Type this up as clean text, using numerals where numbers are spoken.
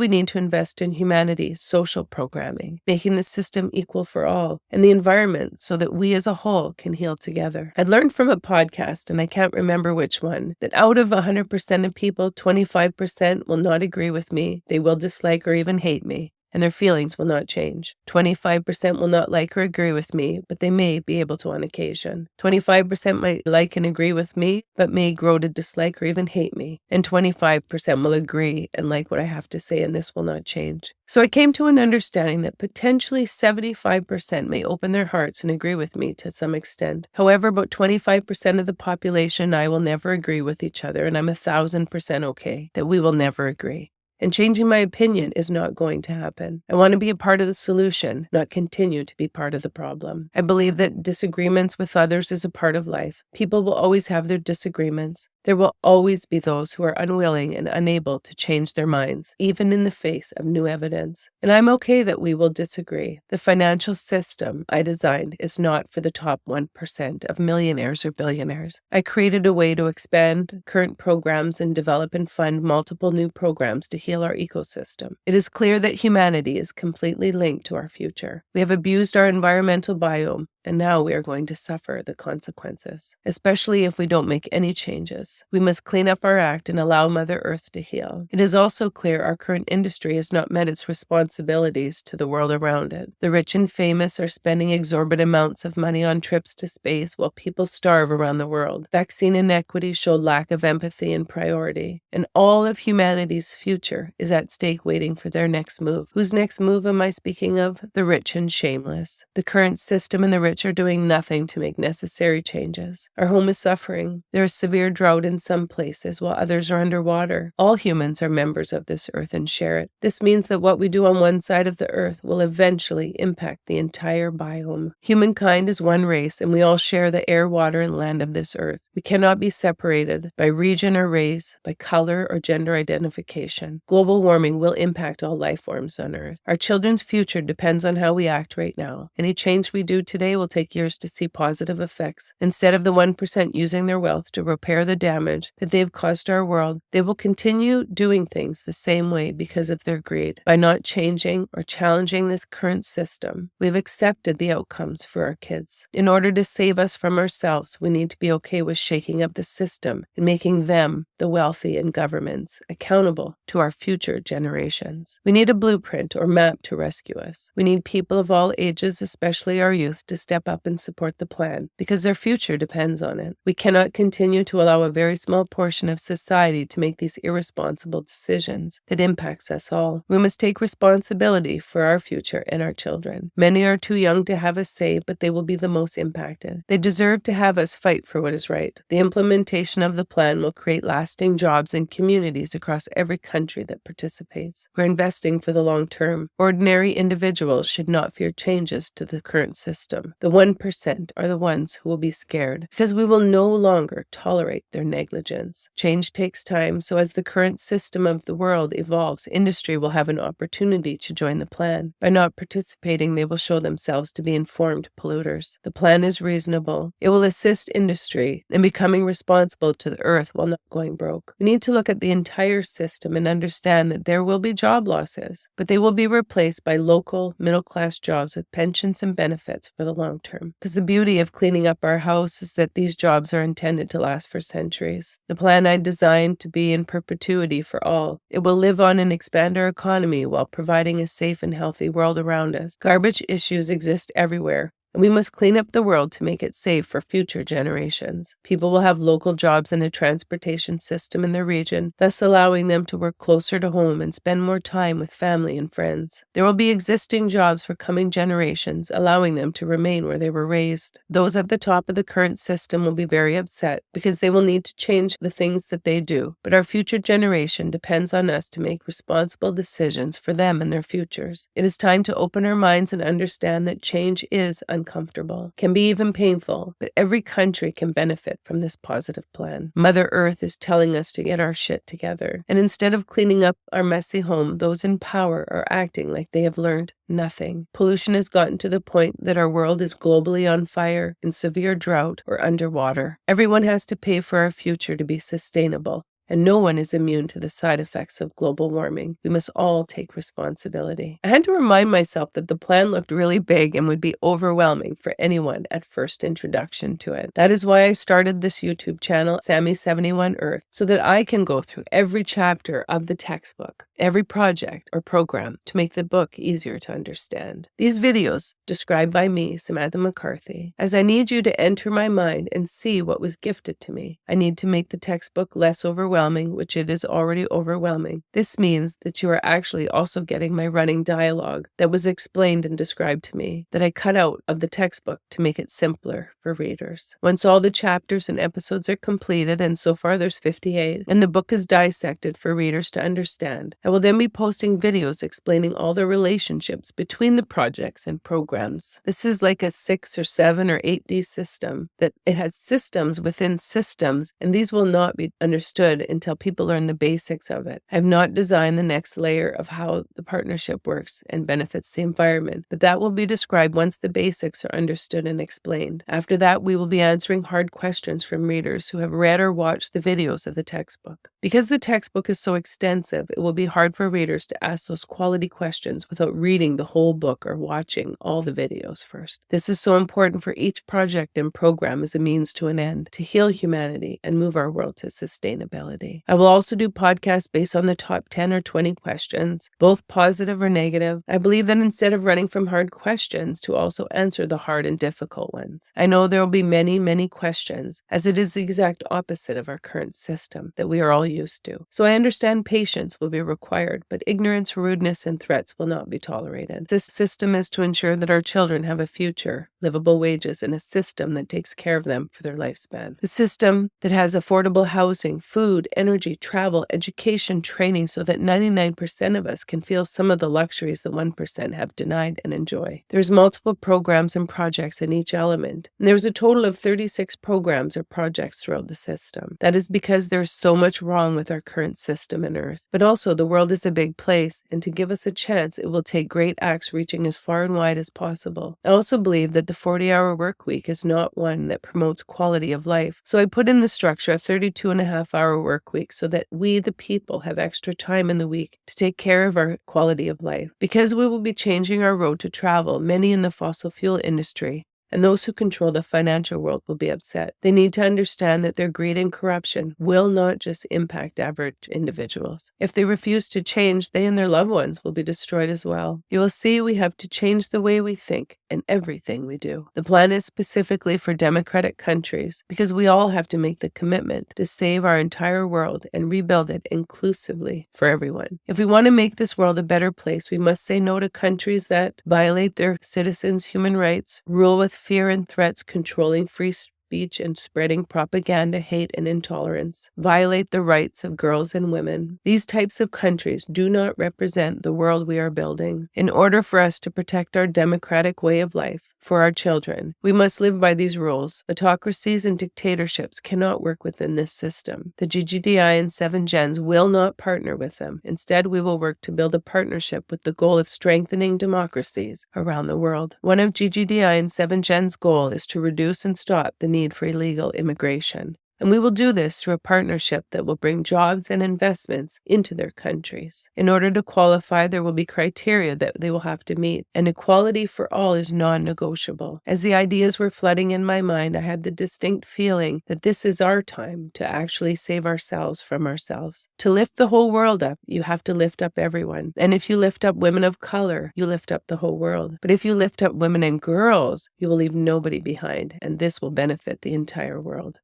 We need to invest in humanity, social programming, making the system equal for all, and the environment so that we as a whole can heal together. I learned from a podcast, and I can't remember which one, that out of 100% of people, 25% will not agree with me. They will dislike or even hate me, and their feelings will not change. 25% will not like or agree with me, but they may be able to on occasion. 25% might like and agree with me, but may grow to dislike or even hate me. And 25% will agree and like what I have to say, and this will not change. So I came to an understanding that potentially 75% may open their hearts and agree with me to some extent. However, about 25% of the population and I will never agree with each other, and I'm 1,000% okay that we will never agree. And changing my opinion is not going to happen. I want to be a part of the solution, not continue to be part of the problem. I believe that disagreements with others is a part of life. People will always have their disagreements. There will always be those who are unwilling and unable to change their minds, even in the face of new evidence. And I'm okay that we will disagree. The financial system I designed is not for the top 1% of millionaires or billionaires. I created a way to expand current programs and develop and fund multiple new programs to heal our ecosystem. It is clear that humanity is completely linked to our future. We have abused our environmental biome, and now we are going to suffer the consequences, especially if we don't make any changes. We must clean up our act and allow Mother Earth to heal. It is also clear our current industry has not met its responsibilities to the world around it. The rich and famous are spending exorbitant amounts of money on trips to space while people starve around the world. Vaccine inequities show lack of empathy and priority, and all of humanity's future is at stake waiting for their next move. Whose next move am I speaking of? The rich and shameless. The current system and the rich are doing nothing to make necessary changes. Our home is suffering. There is severe drought in some places while others are underwater. All humans are members of this earth and share it. This means that what we do on one side of the earth will eventually impact the entire biome. Humankind is one race, and we all share the air, water, and land of this earth. We cannot be separated by region or race, by color or gender identification. Global warming will impact all life forms on earth. Our children's future depends on how we act right now. Any change we do today will take years to see positive effects. Instead of the 1% using their wealth to repair the damage that they've caused our world, they will continue doing things the same way because of their greed. By not changing or challenging this current system, we've accepted the outcomes for our kids. In order to save us from ourselves, we need to be okay with shaking up the system and making them, the wealthy and governments, accountable to our future generations. We need a blueprint or map to rescue us. We need people of all ages, especially our youth, to step up and support the plan because their future depends on it. We cannot continue to allow a very small portion of society to make these irresponsible decisions that impacts us all. We must take responsibility for our future and our children. Many are too young to have a say, but they will be the most impacted. They deserve to have us fight for what is right. The implementation of the plan will create lasting jobs in communities across every country that participates. We're investing for the long term. Ordinary individuals should not fear changes to the current system. The 1% are the ones who will be scared because we will no longer tolerate their negligence. Change takes time, so as the current system of the world evolves, industry will have an opportunity to join the plan. By not participating, they will show themselves to be informed polluters. The plan is reasonable. It will assist industry in becoming responsible to the earth while not going broke. We need to look at the entire system and understand that there will be job losses, but they will be replaced by local, middle-class jobs with pensions and benefits for the long term. Because the beauty of cleaning up our house is that these jobs are intended to last for centuries. The plan I designed to be in perpetuity for all. It will live on and expand our economy while providing a safe and healthy world around us. Garbage issues exist everywhere, and we must clean up the world to make it safe for future generations. People will have local jobs and a transportation system in their region, thus allowing them to work closer to home and spend more time with family and friends. There will be existing jobs for coming generations, allowing them to remain where they were raised. Those at the top of the current system will be very upset because they will need to change the things that they do, but our future generation depends on us to make responsible decisions for them and their futures. It is time to open our minds and understand that change is uncomfortable, can be even painful, but every country can benefit from this positive plan. Mother Earth is telling us to get our shit together, and instead of cleaning up our messy home, those in power are acting like they have learned nothing. Pollution has gotten to the point that our world is globally on fire, in severe drought, or underwater. Everyone has to pay for our future to be sustainable, and no one is immune to the side effects of global warming. We must all take responsibility. I had to remind myself that the plan looked really big and would be overwhelming for anyone at first introduction to it. That is why I started this YouTube channel, Sammy71 Earth, so that I can go through every chapter of the textbook, every project or program, to make the book easier to understand. These videos, described by me, Samantha McCarthy, as I need you to enter my mind and see what was gifted to me. I need to make the textbook less overwhelming, which it is already overwhelming. This means that you are actually also getting my running dialogue that was explained and described to me, that I cut out of the textbook to make it simpler for readers. Once all the chapters and episodes are completed, and so far there's 58, and the book is dissected for readers to understand, I will then be posting videos explaining all the relationships between the projects and programs. This is like a 6 or 7 or 8D system, that it has systems within systems, and these will not be understood until people learn the basics of it. I have not designed the next layer of how the partnership works and benefits the environment, but that will be described once the basics are understood and explained. After that, we will be answering hard questions from readers who have read or watched the videos of the textbook. Because the textbook is so extensive, it will be hard for readers to ask those quality questions without reading the whole book or watching all the videos first. This is so important for each project and program as a means to an end, to heal humanity and move our world to sustainability. I will also do podcasts based on the top 10 or 20 questions, both positive or negative. I believe that instead of running from hard questions, to also answer the hard and difficult ones. I know there will be many, many questions, as it is the exact opposite of our current system that we are all used to. So I understand patience will be required, but ignorance, rudeness, and threats will not be tolerated. This system is to ensure that our children have a future, livable wages, and a system that takes care of them for their lifespan. The system that has affordable housing, food, energy, travel, education, training, so that 99% of us can feel some of the luxuries that 1% have denied and enjoy. There's multiple programs and projects in each element, and there's a total of 36 programs or projects throughout the system. That is because there's so much wrong with our current system and Earth. But also, the world is a big place, and to give us a chance, it will take great acts reaching as far and wide as possible. I also believe that the 40-hour work week is not one that promotes quality of life. So I put in the structure a 32.5-hour work week so that we, the people, have extra time in the week to take care of our quality of life. Because we will be changing our road to travel, many in the fossil fuel industry and those who control the financial world will be upset. They need to understand that their greed and corruption will not just impact average individuals. If they refuse to change, they and their loved ones will be destroyed as well. You will see we have to change the way we think and everything we do. The plan is specifically for democratic countries because we all have to make the commitment to save our entire world and rebuild it inclusively for everyone. If we want to make this world a better place, we must say no to countries that violate their citizens' human rights, rule with fear and threats, controlling free speech and spreading propaganda, hate, and intolerance, violate the rights of girls and women. These types of countries do not represent the world we are building. In order for us to protect our democratic way of life for our children, we must live by these rules. Autocracies and dictatorships cannot work within this system. The GGDI and 7 Gens will not partner with them. Instead, we will work to build a partnership with the goal of strengthening democracies around the world. One of GGDI and 7 Gens' goal is to reduce and stop the need for illegal immigration. And we will do this through a partnership that will bring jobs and investments into their countries. In order to qualify, there will be criteria that they will have to meet, and equality for all is non-negotiable. As the ideas were flooding in my mind, I had the distinct feeling that this is our time to actually save ourselves from ourselves. To lift the whole world up, you have to lift up everyone. And if you lift up women of color, you lift up the whole world. But if you lift up women and girls, you will leave nobody behind, and this will benefit the entire world.